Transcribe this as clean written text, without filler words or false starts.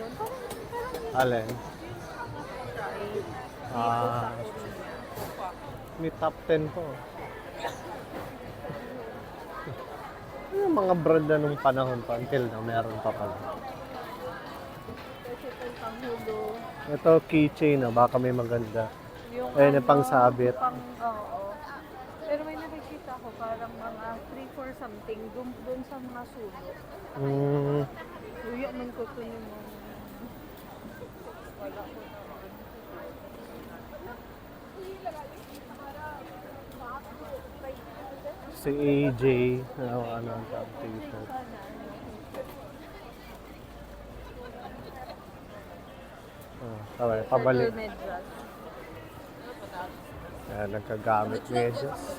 ganun. Parang yun. Alin? Try. Ah, may top 10 po. Yung mga brand na nung panahon pa, until na meron pa pala. Kasi ito yung panghulo. Ito, keychain, baka may maganda. Yung Ayun, yung pang sabit. Oo. Pero may nakikita ko parang mga 3-4 something dun sa mga sulok. Mm, Uya man ko to ni mo. Wala ko naman. si AJ, ano ang top t-shirt. Pabalik. Medyas. Ayan, nagkagamit medyas.